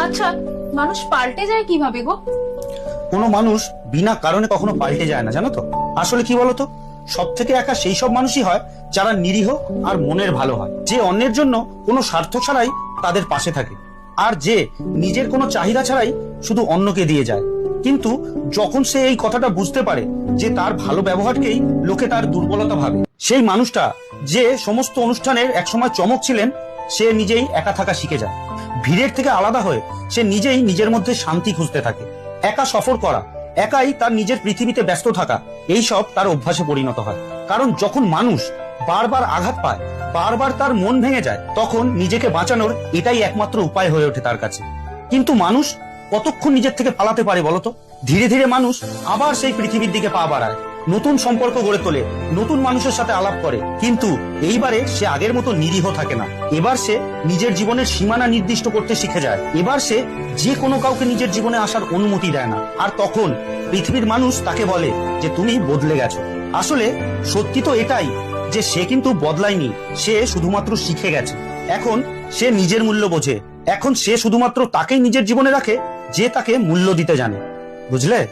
আচ্ছা, মানুষ পাল্টে যায় কিভাবে গো? কোনো মানুষ বিনা কারণে কখনো পাল্টে যায় না, জানো তো। আসলে কি বলতো, সব থেকে একা সেই সব মানুষই হয় যারা নিরীহ আর মনের ভালো হয়, যে অন্যের জন্য কোনো স্বার্থ ছাড়াই তাদের পাশে থাকে, আর যে নিজের কোনো চাহিদা ছাড়াই শুধু অন্যকে দিয়ে যায়। কিন্তু যখন সে এই কথাটা বুঝতে পারে যে তার ভালো ব্যবহারকেই লোকে তার দুর্বলতা ভাবে, সেই মানুষটা যে সমস্ত অনুষ্ঠানের একসময় চমক ছিলেন, সে নিজেই একা থাকা শিখে যায়। ভিড়ের থেকে আলাদা হয়ে সে নিজেই নিজের মধ্যে শান্তি খুঁজতে থাকে। একা সফর করা, একাই তার নিজের পৃথিবীতে ব্যস্ত থাকা, এই সব তার অভ্যাসে পরিণত হয়। কারণ যখন মানুষ বারবার আঘাত পায়, বারবার তার মন ভেঙে যায়, তখন নিজেকে বাঁচানোর এটাই একমাত্র উপায় হয়ে ওঠে তার কাছে। কিন্তু মানুষ কতক্ষণ নিজের থেকে পালাতে পারে বলতো? ধীরে ধীরে মানুষ আবার সেই পৃথিবীর দিকে পা বাড়ায়, নতুন সম্পর্ক গড়ে তোলে, নতুন মানুষের সাথে আলাপ করে। কিন্তু এইবারে সে আগের মতো নিরীহ থাকে না। এবার সে নিজের জীবনের সীমানা নির্দিষ্ট করতে শিখে যায়। এবার সে যে কোনো কাউকে নিজের জীবনে আসার অনুমতি দেয় না। আর তখন পৃথিবীর মানুষ তাকে বলে যে তুমি বদলে গেছো। আসলে সত্যি তো এটাই যে সে কিন্তু বদলায়নি, সে শুধুমাত্র শিখে গেছে। এখন সে নিজের মূল্য বোঝে। এখন সে শুধুমাত্র তাকেই নিজের জীবনে রাখে যে তাকে মূল্য দিতে জানে। বুঝলে?